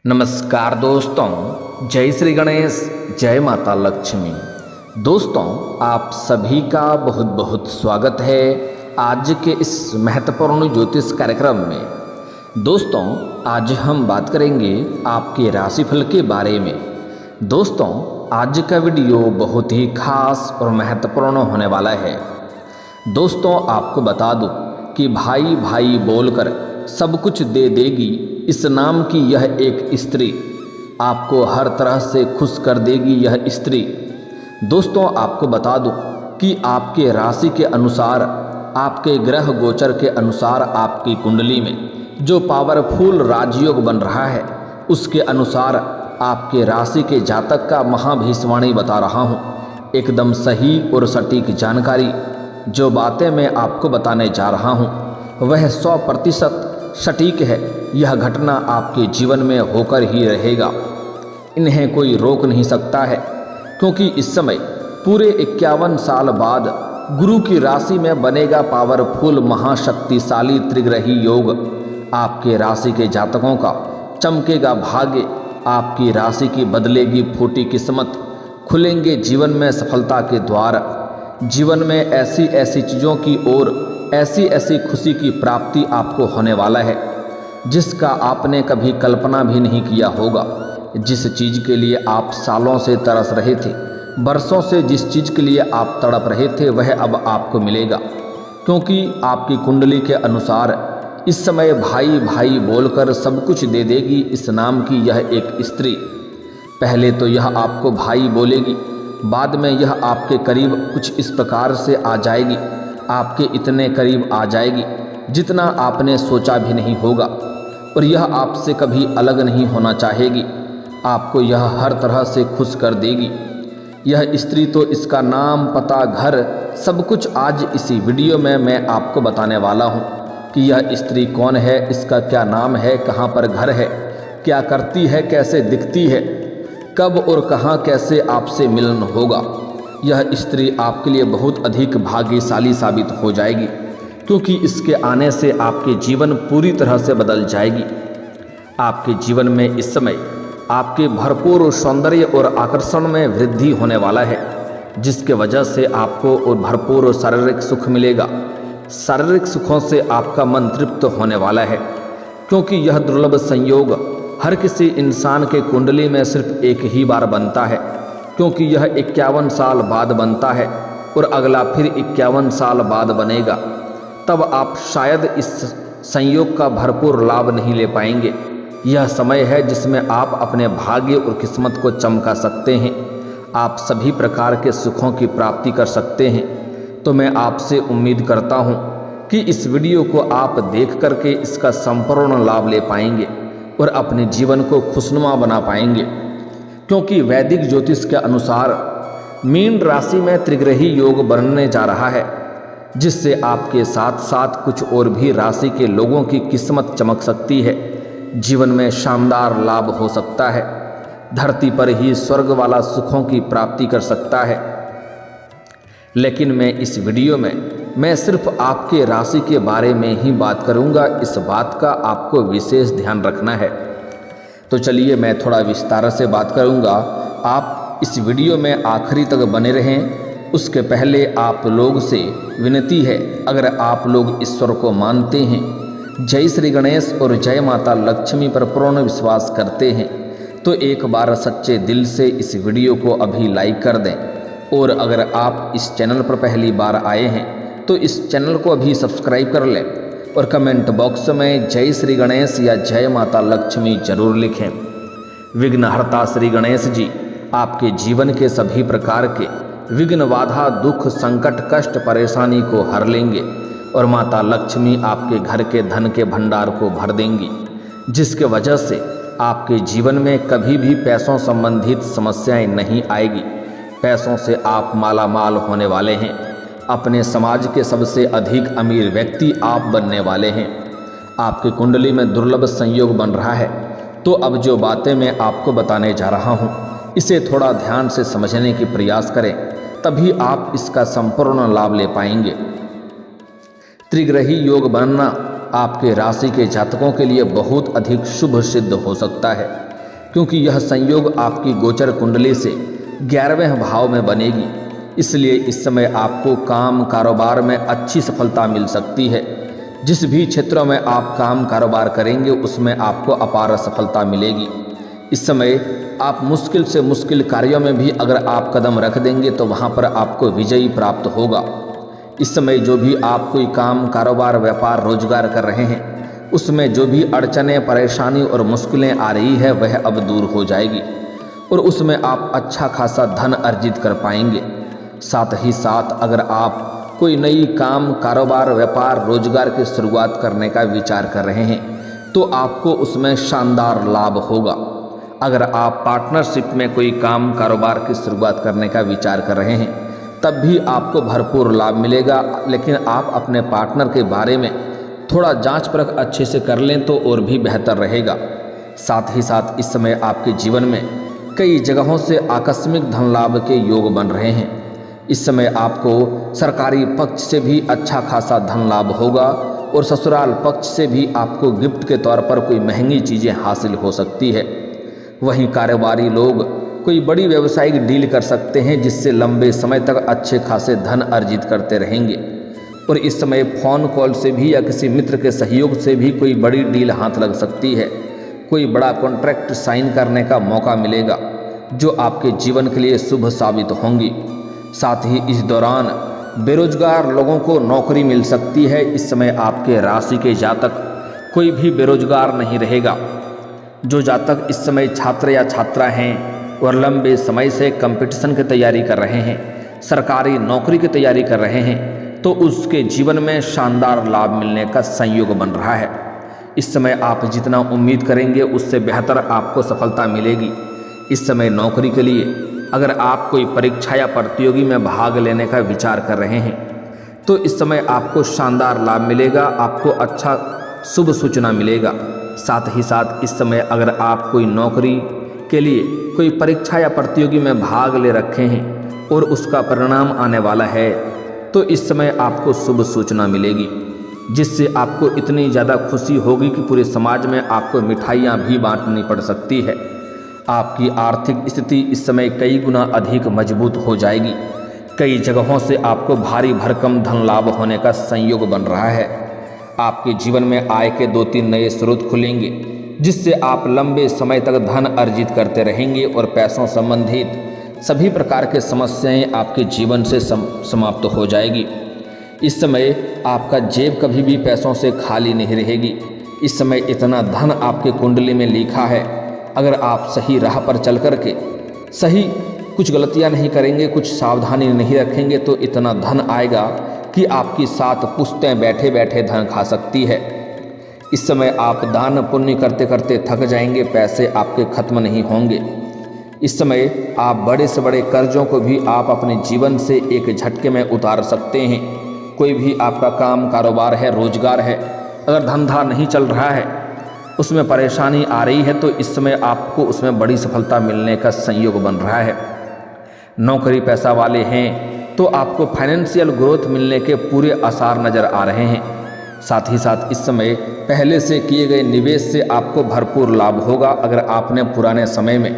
नमस्कार दोस्तों, जय श्री गणेश, जय माता लक्ष्मी। दोस्तों, आप सभी का बहुत बहुत स्वागत है आज के इस महत्वपूर्ण ज्योतिष कार्यक्रम में। दोस्तों, आज हम बात करेंगे आपके राशिफल के बारे में। दोस्तों, आज का वीडियो बहुत ही खास और महत्वपूर्ण होने वाला है। दोस्तों, आपको बता दूं कि भाई भाई बोलकर सब कुछ दे देगी इस नाम की यह एक स्त्री, आपको हर तरह से खुश कर देगी यह स्त्री। दोस्तों, आपको बता दूं कि आपके राशि के अनुसार, आपके ग्रह गोचर के अनुसार आपकी कुंडली में जो पावरफुल राजयोग बन रहा है उसके अनुसार आपके राशि के जातक का महाभविष्यवाणी बता रहा हूँ। एकदम सही और सटीक जानकारी। जो बातें मैं आपको बताने जा रहा हूँ वह 100% सटीक है। यह घटना आपके जीवन में होकर ही रहेगा, इन्हें कोई रोक नहीं सकता है, क्योंकि इस समय पूरे 51 साल बाद गुरु की राशि में बनेगा पावरफुल महाशक्तिशाली त्रिग्रही योग। आपके राशि के जातकों का चमकेगा भाग्य, आपकी राशि की बदलेगी फूटी किस्मत, खुलेंगे जीवन में सफलता के द्वार। जीवन में ऐसी ऐसी चीज़ों की ओर, ऐसी ऐसी खुशी की प्राप्ति आपको होने वाला है जिसका आपने कभी कल्पना भी नहीं किया होगा। जिस चीज़ के लिए आप सालों से तरस रहे थे, बरसों से जिस चीज़ के लिए आप तड़प रहे थे, वह अब आपको मिलेगा, क्योंकि आपकी कुंडली के अनुसार इस समय भाई भाई बोलकर सब कुछ दे देगी इस नाम की यह एक स्त्री। पहले तो यह आपको भाई बोलेगी, बाद में यह आपके करीब कुछ इस प्रकार से आ जाएगी, आपके इतने करीब आ जाएगी जितना आपने सोचा भी नहीं होगा, और यह आपसे कभी अलग नहीं होना चाहेगी। आपको यह हर तरह से खुश कर देगी यह स्त्री। तो इसका नाम, पता, घर सब कुछ आज इसी वीडियो में मैं आपको बताने वाला हूँ कि यह स्त्री कौन है, इसका क्या नाम है, कहाँ पर घर है, क्या करती है, कैसे दिखती है, कब और कहाँ कैसे आपसे मिलन होगा। यह स्त्री आपके लिए बहुत अधिक भाग्यशाली साबित हो जाएगी, क्योंकि इसके आने से आपके जीवन पूरी तरह से बदल जाएगी। आपके जीवन में इस समय आपके भरपूर सौंदर्य और आकर्षण में वृद्धि होने वाला है, जिसके वजह से आपको और भरपूर शारीरिक सुख मिलेगा। शारीरिक सुखों से आपका मन तृप्त होने वाला है, क्योंकि यह दुर्लभ संयोग हर किसी इंसान के कुंडली में सिर्फ एक ही बार बनता है, क्योंकि यह 51 साल बाद बनता है और अगला फिर 51 साल बाद बनेगा। तब आप शायद इस संयोग का भरपूर लाभ नहीं ले पाएंगे। यह समय है जिसमें आप अपने भाग्य और किस्मत को चमका सकते हैं, आप सभी प्रकार के सुखों की प्राप्ति कर सकते हैं। तो मैं आपसे उम्मीद करता हूँ कि इस वीडियो को आप देख करके इसका संपूर्ण लाभ ले पाएंगे और अपने जीवन को खुशनुमा बना पाएंगे, क्योंकि वैदिक ज्योतिष के अनुसार मीन राशि में त्रिग्रही योग बनने जा रहा है, जिससे आपके साथ साथ कुछ और भी राशि के लोगों की किस्मत चमक सकती है, जीवन में शानदार लाभ हो सकता है, धरती पर ही स्वर्ग वाला सुखों की प्राप्ति कर सकता है। लेकिन मैं इस वीडियो में मैं सिर्फ आपके राशि के बारे में ही बात करूंगा, इस बात का आपको विशेष ध्यान रखना है। तो चलिए मैं थोड़ा विस्तार से बात करूंगा, आप इस वीडियो में आखिरी तक बने रहें। उसके पहले आप लोग से विनती है, अगर आप लोग ईश्वर को मानते हैं, जय श्री गणेश और जय माता लक्ष्मी पर पूर्ण विश्वास करते हैं, तो एक बार सच्चे दिल से इस वीडियो को अभी लाइक कर दें। और अगर आप इस चैनल पर पहली बार आए हैं तो इस चैनल को अभी सब्सक्राइब कर लें और कमेंट बॉक्स में जय श्री गणेश या जय माता लक्ष्मी जरूर लिखें। विघ्नहर्ता श्री गणेश जी आपके जीवन के सभी प्रकार के विघ्न, बाधा, दुख, संकट, कष्ट, परेशानी को हर लेंगे और माता लक्ष्मी आपके घर के धन के भंडार को भर देंगी, जिसके वजह से आपके जीवन में कभी भी पैसों संबंधित समस्याएं नहीं आएगी। पैसों से आप माला माल होने वाले हैं, अपने समाज के सबसे अधिक अमीर व्यक्ति आप बनने वाले हैं। आपकी कुंडली में दुर्लभ संयोग बन रहा है, तो अब जो बातें मैं आपको बताने जा रहा हूँ इसे थोड़ा ध्यान से समझने की प्रयास करें, तभी आप इसका संपूर्ण लाभ ले पाएंगे। त्रिग्रही योग बनना आपके राशि के जातकों के लिए बहुत अधिक शुभ सिद्ध हो सकता है। क्योंकि यह संयोग आपकी गोचर कुंडली से 11वें भाव में बनेगी। इसलिए इस समय आपको काम कारोबार में अच्छी सफलता मिल सकती है। जिस भी क्षेत्रों में आप काम कारोबार करेंगे उसमें आपको अपार सफलता मिलेगी। इस समय आप मुश्किल से मुश्किल कार्यों में भी अगर आप कदम रख देंगे तो वहाँ पर आपको विजयी प्राप्त होगा। इस समय जो भी आप कोई काम कारोबार व्यापार रोजगार कर रहे हैं उसमें जो भी अड़चनें परेशानी और मुश्किलें आ रही है वह अब दूर हो जाएगी और उसमें आप अच्छा खासा धन अर्जित कर पाएंगे। साथ ही साथ अगर आप कोई नई काम कारोबार व्यापार रोजगार की शुरुआत करने का विचार कर रहे हैं तो आपको उसमें शानदार लाभ होगा। अगर आप पार्टनरशिप में कोई काम कारोबार की शुरुआत करने का विचार कर रहे हैं तब भी आपको भरपूर लाभ मिलेगा, लेकिन आप अपने पार्टनर के बारे में थोड़ा जांच परख अच्छे से कर लें तो और भी बेहतर रहेगा। साथ ही साथ इस समय आपके जीवन में कई जगहों से आकस्मिक धन लाभ के योग बन रहे हैं। इस समय आपको सरकारी पक्ष से भी अच्छा खासा धन लाभ होगा और ससुराल पक्ष से भी आपको गिफ्ट के तौर पर कोई महंगी चीज़ें हासिल हो सकती है। वहीं कारोबारी लोग कोई बड़ी व्यावसायिक डील कर सकते हैं जिससे लंबे समय तक अच्छे खासे धन अर्जित करते रहेंगे। और इस समय फ़ोन कॉल से भी या किसी मित्र के सहयोग से भी कोई बड़ी डील हाथ लग सकती है। कोई बड़ा कॉन्ट्रैक्ट साइन करने का मौका मिलेगा जो आपके जीवन के लिए शुभ साबित होंगी। साथ ही इस दौरान बेरोजगार लोगों को नौकरी मिल सकती है। इस समय आपके राशि के जातक कोई भी बेरोजगार नहीं रहेगा। जो जातक इस समय छात्र या छात्रा हैं और लंबे समय से कंपटीशन की तैयारी कर रहे हैं, सरकारी नौकरी की तैयारी कर रहे हैं, तो उसके जीवन में शानदार लाभ मिलने का संयोग बन रहा है। इस समय आप जितना उम्मीद करेंगे उससे बेहतर आपको सफलता मिलेगी। इस समय नौकरी के लिए अगर आप कोई परीक्षा या प्रतियोगी में भाग लेने का विचार कर रहे हैं तो इस समय आपको शानदार लाभ मिलेगा, आपको अच्छा शुभ सूचना मिलेगा। साथ ही साथ इस समय अगर आप कोई नौकरी के लिए कोई परीक्षा या प्रतियोगी में भाग ले रखे हैं और उसका परिणाम आने वाला है तो इस समय आपको शुभ सूचना मिलेगी, जिससे आपको इतनी ज़्यादा खुशी होगी कि पूरे समाज में आपको मिठाइयाँ भी बांटनी पड़ सकती है। आपकी आर्थिक स्थिति इस समय कई गुना अधिक मजबूत हो जाएगी। कई जगहों से आपको भारी भरकम धन लाभ होने का संयोग बन रहा है। आपके जीवन में आय के 2-3 नए स्रोत खुलेंगे जिससे आप लंबे समय तक धन अर्जित करते रहेंगे और पैसों संबंधित सभी प्रकार के समस्याएं आपके जीवन से समाप्त हो जाएगी। इस समय आपका जेब कभी भी पैसों से खाली नहीं रहेगी। इस समय इतना धन आपके कुंडली में लिखा है। अगर आप सही राह पर चल कर के सही कुछ गलतियां नहीं करेंगे, कुछ सावधानी नहीं रखेंगे तो इतना धन आएगा कि आपकी 7 पुश्तें बैठे बैठे धन खा सकती है। इस समय आप दान पुण्य करते करते थक जाएंगे, पैसे आपके खत्म नहीं होंगे। इस समय आप बड़े से बड़े कर्जों को भी आप अपने जीवन से एक झटके में उतार सकते हैं। कोई भी आपका काम कारोबार है, रोजगार है, अगर धंधा नहीं चल रहा है, उसमें परेशानी आ रही है तो इस समय आपको उसमें बड़ी सफलता मिलने का संयोग बन रहा है। नौकरी पैसा वाले हैं तो आपको फाइनेंशियल ग्रोथ मिलने के पूरे आसार नज़र आ रहे हैं। साथ ही साथ इस समय पहले से किए गए निवेश से आपको भरपूर लाभ होगा। अगर आपने पुराने समय में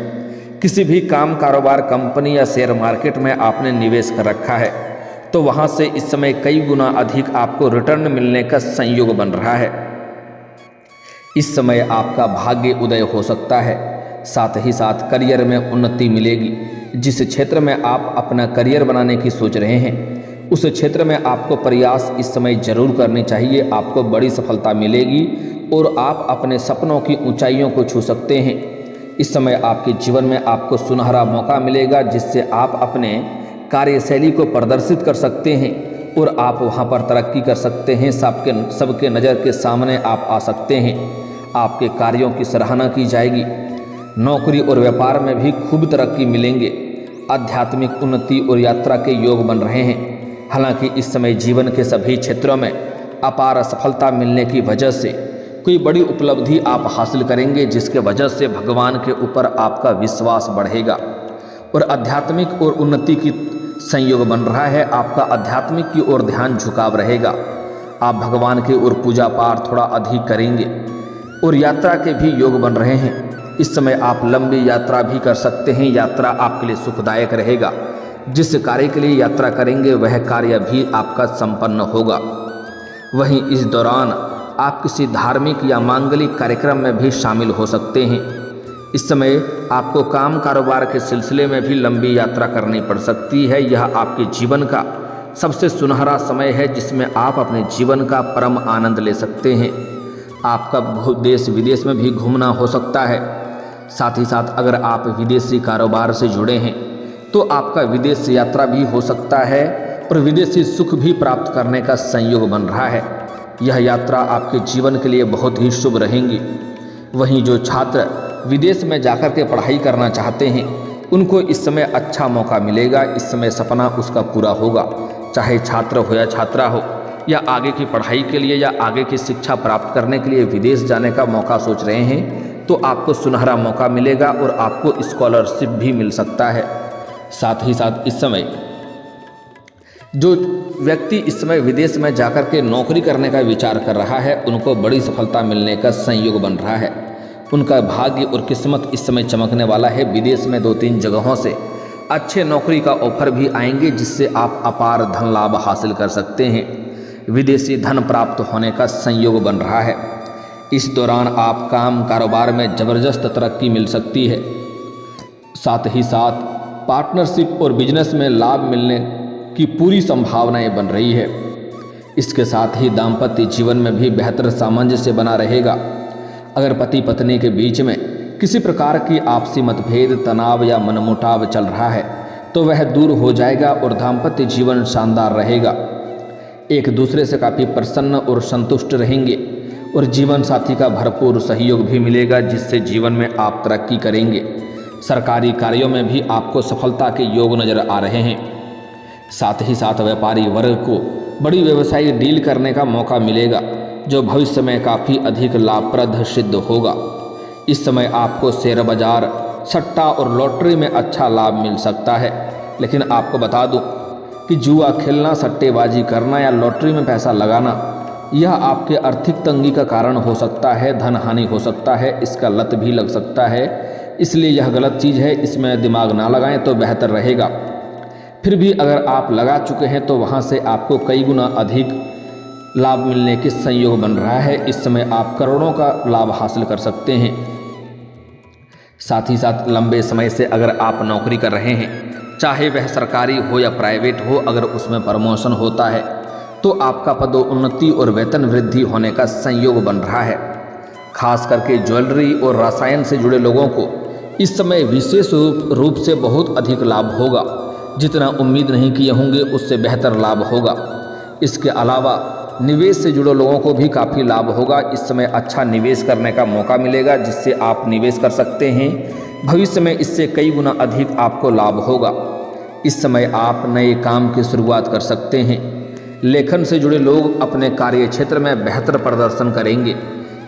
किसी भी काम कारोबार कंपनी या शेयर मार्केट में आपने निवेश कर रखा है तो वहाँ से इस समय कई गुना अधिक आपको रिटर्न मिलने का संयोग बन रहा है। इस समय आपका भाग्य उदय हो सकता है। साथ ही साथ करियर में उन्नति मिलेगी। जिस क्षेत्र में आप अपना करियर बनाने की सोच रहे हैं उस क्षेत्र में आपको प्रयास इस समय जरूर करनी चाहिए। आपको बड़ी सफलता मिलेगी और आप अपने सपनों की ऊंचाइयों को छू सकते हैं। इस समय आपके जीवन में आपको सुनहरा मौका मिलेगा जिससे आप अपने कार्यशैली को प्रदर्शित कर सकते हैं और आप वहां पर तरक्की कर सकते हैं। सबके नज़र के सामने आप आ सकते हैं। आपके कार्यों की सराहना की जाएगी। नौकरी और व्यापार में भी खूब तरक्की मिलेंगे। आध्यात्मिक उन्नति और यात्रा के योग बन रहे हैं। हालांकि इस समय जीवन के सभी क्षेत्रों में अपार सफलता मिलने की वजह से कोई बड़ी उपलब्धि आप हासिल करेंगे जिसके वजह से भगवान के ऊपर आपका विश्वास बढ़ेगा और आध्यात्मिक और उन्नति की संयोग बन रहा है। आपका आध्यात्मिक की ओर ध्यान झुकाव रहेगा। आप भगवान की ओर पूजा पाठ थोड़ा अधिक करेंगे और यात्रा के भी योग बन रहे हैं। इस समय आप लंबी यात्रा भी कर सकते हैं। यात्रा आपके लिए सुखदायक रहेगा। जिस कार्य के लिए यात्रा करेंगे वह कार्य भी आपका संपन्न होगा। वहीं इस दौरान आप किसी धार्मिक या मांगलिक कार्यक्रम में भी शामिल हो सकते हैं। इस समय आपको काम कारोबार के सिलसिले में भी लंबी यात्रा करनी पड़ सकती है। यह आपके जीवन का सबसे सुनहरा समय है जिसमें आप अपने जीवन का परम आनंद ले सकते हैं। आपका देश विदेश में भी घूमना हो सकता है। साथ ही साथ अगर आप विदेशी कारोबार से जुड़े हैं तो आपका विदेश यात्रा भी हो सकता है और विदेशी सुख भी प्राप्त करने का संयोग बन रहा है। यह यात्रा आपके जीवन के लिए बहुत ही शुभ रहेंगी। वहीं जो छात्र विदेश में जाकर के पढ़ाई करना चाहते हैं उनको इस समय अच्छा मौका मिलेगा। इस समय सपना उसका पूरा होगा, चाहे छात्र हो या छात्रा हो, या आगे की पढ़ाई के लिए या आगे की शिक्षा प्राप्त करने के लिए विदेश जाने का मौका सोच रहे हैं तो आपको सुनहरा मौका मिलेगा और आपको स्कॉलरशिप भी मिल सकता है। साथ ही साथ इस समय जो व्यक्ति इस समय विदेश में जाकर के नौकरी करने का विचार कर रहा है उनको बड़ी सफलता मिलने का संयोग बन रहा है। उनका भाग्य और किस्मत इस समय चमकने वाला है। विदेश में 2-3 जगहों से अच्छे नौकरी का ऑफर भी आएंगे जिससे आप अपार धन लाभ हासिल कर सकते हैं। विदेशी धन प्राप्त होने का संयोग बन रहा है। इस दौरान आप काम कारोबार में ज़बरदस्त तरक्की मिल सकती है। साथ ही साथ पार्टनरशिप और बिजनेस में लाभ मिलने की पूरी संभावनाएं बन रही है। इसके साथ ही दाम्पत्य जीवन में भी बेहतर सामंजस्य बना रहेगा। अगर पति पत्नी के बीच में किसी प्रकार की आपसी मतभेद, तनाव या मनमुटाव चल रहा है तो वह दूर हो जाएगा और दाम्पत्य जीवन शानदार रहेगा। एक दूसरे से काफ़ी प्रसन्न और संतुष्ट रहेंगे और जीवन साथी का भरपूर सहयोग भी मिलेगा जिससे जीवन में आप तरक्की करेंगे। सरकारी कार्यों में भी आपको सफलता के योग नजर आ रहे हैं। साथ ही साथ व्यापारी वर्ग को बड़ी व्यवसायिक डील करने का मौका मिलेगा जो भविष्य में काफ़ी अधिक लाभप्रद सिद्ध होगा। इस समय आपको शेयर बाजार, सट्टा और लॉटरी में अच्छा लाभ मिल सकता है। लेकिन आपको बता दूं कि जुआ खेलना, सट्टेबाजी करना या लॉटरी में पैसा लगाना यह आपके आर्थिक तंगी का कारण हो सकता है, धन हानि हो सकता है, इसका लत भी लग सकता है। इसलिए यह गलत चीज़ है, इसमें दिमाग ना लगाएं तो बेहतर रहेगा। फिर भी अगर आप लगा चुके हैं तो वहाँ से आपको कई गुना अधिक लाभ मिलने के संयोग बन रहा है। इस समय आप करोड़ों का लाभ हासिल कर सकते हैं। साथ ही साथ लंबे समय से अगर आप नौकरी कर रहे हैं, चाहे वह सरकारी हो या प्राइवेट हो, अगर उसमें प्रमोशन होता है तो आपका पदोन्नति और वेतन वृद्धि होने का संयोग बन रहा है। खास करके ज्वेलरी और रसायन से जुड़े लोगों को इस समय विशेष रूप से बहुत अधिक लाभ होगा। जितना उम्मीद नहीं किए होंगे उससे बेहतर लाभ होगा। इसके अलावा निवेश से जुड़े लोगों को भी काफ़ी लाभ होगा। इस समय अच्छा निवेश करने का मौका मिलेगा जिससे आप निवेश कर सकते हैं। भविष्य में इससे कई गुना अधिक आपको लाभ होगा। इस समय आप नए काम की शुरुआत कर सकते हैं। लेखन से जुड़े लोग अपने कार्य क्षेत्र में बेहतर प्रदर्शन करेंगे।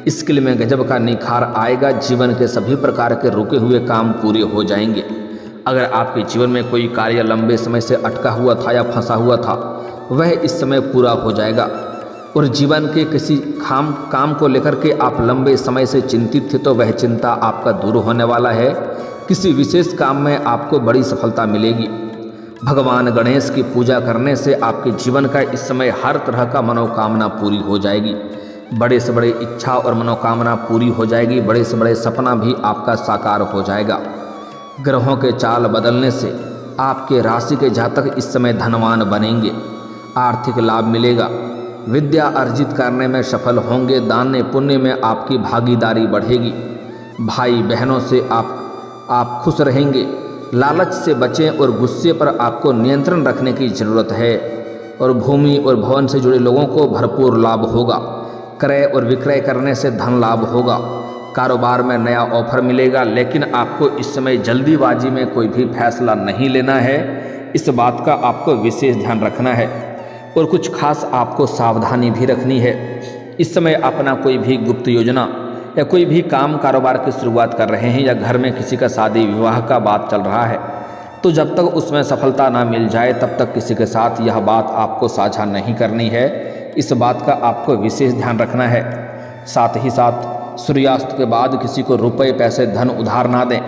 स्किल में गजब का निखार आएगा। जीवन के सभी प्रकार के रुके हुए काम पूरे हो जाएंगे। अगर आपके जीवन में कोई कार्य लंबे समय से अटका हुआ था या फंसा हुआ था वह इस समय पूरा हो जाएगा। और जीवन के किसी काम को लेकर के आप लंबे समय से चिंतित थे तो वह चिंता आपका दूर होने वाला है। किसी विशेष काम में आपको बड़ी सफलता मिलेगी। भगवान गणेश की पूजा करने से आपके जीवन का इस समय हर तरह का मनोकामना पूरी हो जाएगी। बड़े से बड़े इच्छा और मनोकामना पूरी हो जाएगी। बड़े से बड़े सपना भी आपका साकार हो जाएगा। ग्रहों के चाल बदलने से आपके राशि के जातक इस समय धनवान बनेंगे। आर्थिक लाभ मिलेगा। विद्या अर्जित करने में सफल होंगे। दान पुण्य में आपकी भागीदारी बढ़ेगी। भाई बहनों से आप खुश रहेंगे। लालच से बचें और गुस्से पर आपको नियंत्रण रखने की ज़रूरत है। और भूमि और भवन से जुड़े लोगों को भरपूर लाभ होगा। क्रय और विक्रय करने से धन लाभ होगा। कारोबार में नया ऑफर मिलेगा। लेकिन आपको इस समय जल्दीबाजी में कोई भी फैसला नहीं लेना है। इस बात का आपको विशेष ध्यान रखना है और कुछ खास आपको सावधानी भी रखनी है। इस समय अपना कोई भी गुप्त योजना या कोई भी काम कारोबार की शुरुआत कर रहे हैं या घर में किसी का शादी विवाह का बात चल रहा है तो जब तक उसमें सफलता ना मिल जाए तब तक किसी के साथ यह बात आपको साझा नहीं करनी है। इस बात का आपको विशेष ध्यान रखना है। साथ ही साथ सूर्यास्त के बाद किसी को रुपए पैसे धन उधार ना दें,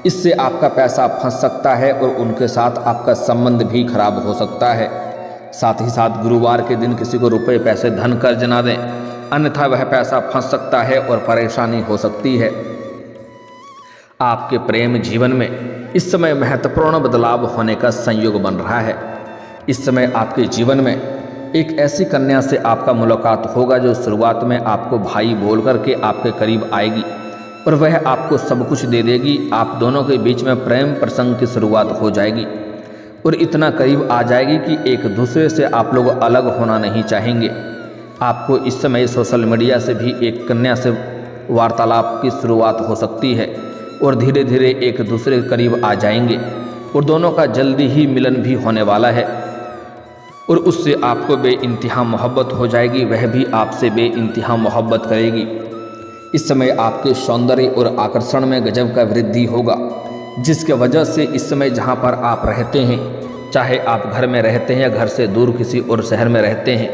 इससे आपका पैसा फंस सकता है और उनके साथ आपका संबंध भी खराब हो सकता है। साथ ही साथ गुरुवार के दिन किसी को रुपए पैसे धन कर्ज ना दें, अन्यथा वह पैसा फंस सकता है और परेशानी हो सकती है। आपके प्रेम जीवन में इस समय महत्वपूर्ण बदलाव होने का संयोग बन रहा है। इस समय आपके जीवन में एक ऐसी कन्या से आपका मुलाकात होगा जो शुरुआत में आपको भाई बोल करके आपके करीब आएगी और वह आपको सब कुछ दे देगी। आप दोनों के बीच में प्रेम प्रसंग की शुरुआत हो जाएगी और इतना करीब आ जाएगी कि एक दूसरे से आप लोग अलग होना नहीं चाहेंगे। आपको इस समय सोशल मीडिया से भी एक कन्या से वार्तालाप की शुरुआत हो सकती है और धीरे धीरे एक दूसरे के करीब आ जाएंगे और दोनों का जल्दी ही मिलन भी होने वाला है और उससे आपको बेइंतहा मोहब्बत हो जाएगी, वह भी आपसे बेइंतहा मोहब्बत करेगी। इस समय आपके सौंदर्य और आकर्षण में गजब का वृद्धि होगा, जिसके वजह से इस समय जहाँ पर आप रहते हैं, चाहे आप घर में रहते हैं या घर से दूर किसी और शहर में रहते हैं,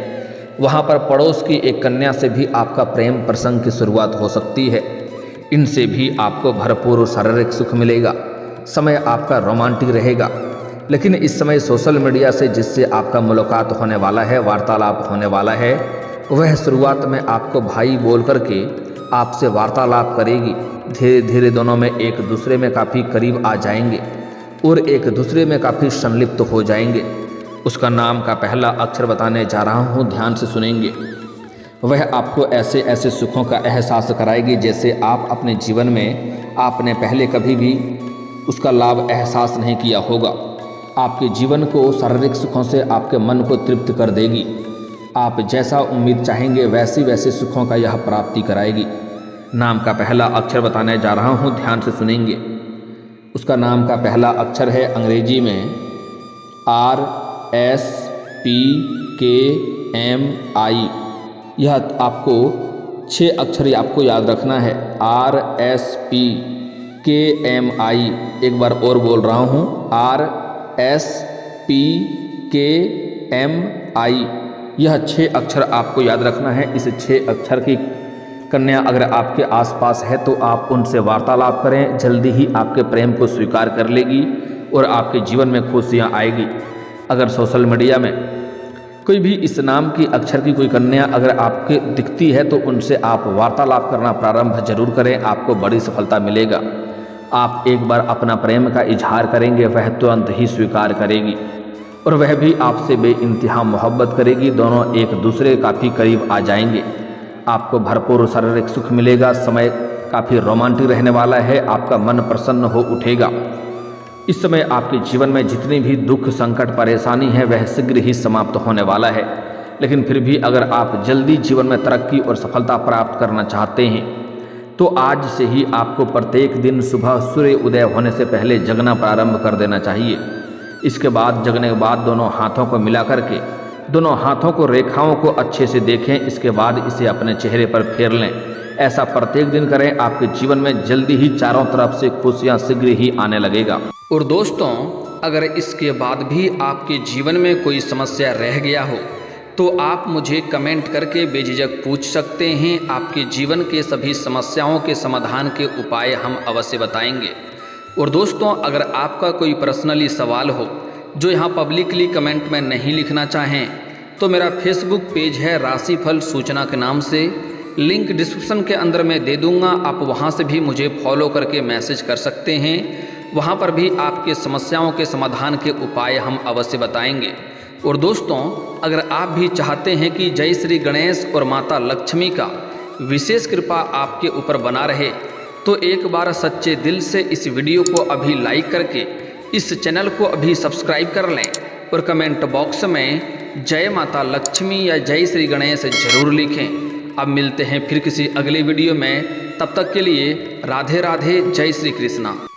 वहाँ पर पड़ोस की एक कन्या से भी आपका प्रेम प्रसंग की शुरुआत हो सकती है। इनसे भी आपको भरपूर शारीरिक सुख मिलेगा, समय आपका रोमांटिक रहेगा। लेकिन इस समय सोशल मीडिया से जिससे आपका मुलाकात होने वाला है, वार्तालाप होने वाला है, वह शुरुआत में आपको भाई बोल करके आपसे वार्तालाप करेगी। धीरे धीरे दोनों में एक दूसरे में काफ़ी करीब आ जाएंगे और एक दूसरे में काफ़ी संलिप्त हो जाएंगे। उसका नाम का पहला अक्षर बताने जा रहा हूँ, ध्यान से सुनेंगे। वह आपको ऐसे ऐसे सुखों का एहसास कराएगी जैसे आप अपने जीवन में आपने पहले कभी भी उसका लाभ एहसास नहीं किया होगा। आपके जीवन को शारीरिक सुखों से आपके मन को तृप्त कर देगी। आप जैसा उम्मीद चाहेंगे वैसे सुखों का यह प्राप्ति कराएगी। नाम का पहला अक्षर बताने जा रहा हूँ, ध्यान से सुनेंगे। उसका नाम का पहला अक्षर है अंग्रेजी में RSPKMI। यह आपको 6 अक्षर आपको याद रखना है, RSPKMI। एक बार और बोल रहा हूँ, RSPKMI। यह 6 अक्षर आपको याद रखना है। इस 6 अक्षर की कन्या अगर आपके आसपास है तो आप उनसे वार्तालाप करें, जल्दी ही आपके प्रेम को स्वीकार कर लेगी और आपके जीवन में खुशियाँ आएगी। अगर सोशल मीडिया में कोई भी इस नाम की अक्षर की कोई कन्या अगर आपके दिखती है तो उनसे आप वार्तालाप करना प्रारंभ जरूर करें, आपको बड़ी सफलता मिलेगा। आप एक बार अपना प्रेम का इजहार करेंगे, वह तुरंत ही स्वीकार करेगी और वह भी आपसे बेइंतहा मोहब्बत करेगी। दोनों एक दूसरे काफ़ी करीब आ जाएंगे। आपको भरपूर शारीरिक सुख मिलेगा, समय काफ़ी रोमांटिक रहने वाला है, आपका मन प्रसन्न हो उठेगा। इस समय आपके जीवन में जितनी भी दुख संकट परेशानी है वह शीघ्र ही समाप्त होने वाला है। लेकिन फिर भी अगर आप जल्दी जीवन में तरक्की और सफलता प्राप्त करना चाहते हैं तो आज से ही आपको प्रत्येक दिन सुबह सूर्य उदय होने से पहले जगना प्रारंभ कर देना चाहिए। इसके बाद जगने के बाद दोनों हाथों को मिला करके दोनों हाथों को रेखाओं को अच्छे से देखें, इसके बाद इसे अपने चेहरे पर फेर लें। ऐसा प्रत्येक दिन करें, आपके जीवन में जल्दी ही चारों तरफ से खुशियाँ शीघ्र ही आने लगेगा। और दोस्तों, अगर इसके बाद भी आपके जीवन में कोई समस्या रह गया हो तो आप मुझे कमेंट करके बेझिझक पूछ सकते हैं। आपके जीवन के सभी समस्याओं के समाधान के उपाय हम अवश्य बताएंगे। और दोस्तों, अगर आपका कोई पर्सनली सवाल हो जो यहाँ पब्लिकली कमेंट में नहीं लिखना चाहें तो मेरा फेसबुक पेज है राशिफल सूचना के नाम से, लिंक डिस्क्रिप्शन के अंदर मैं दे दूँगा। आप वहाँ से भी मुझे फॉलो करके मैसेज कर सकते हैं। वहाँ पर भी आपके समस्याओं के समाधान के उपाय हम अवश्य बताएंगे। और दोस्तों, अगर आप भी चाहते हैं कि जय श्री गणेश और माता लक्ष्मी का विशेष कृपा आपके ऊपर बना रहे तो एक बार सच्चे दिल से इस वीडियो को अभी लाइक करके इस चैनल को अभी सब्सक्राइब कर लें और कमेंट बॉक्स में जय माता लक्ष्मी या जय श्री गणेश जरूर लिखें। अब मिलते हैं फिर किसी अगले वीडियो में, तब तक के लिए राधे राधे, जय श्री कृष्णा।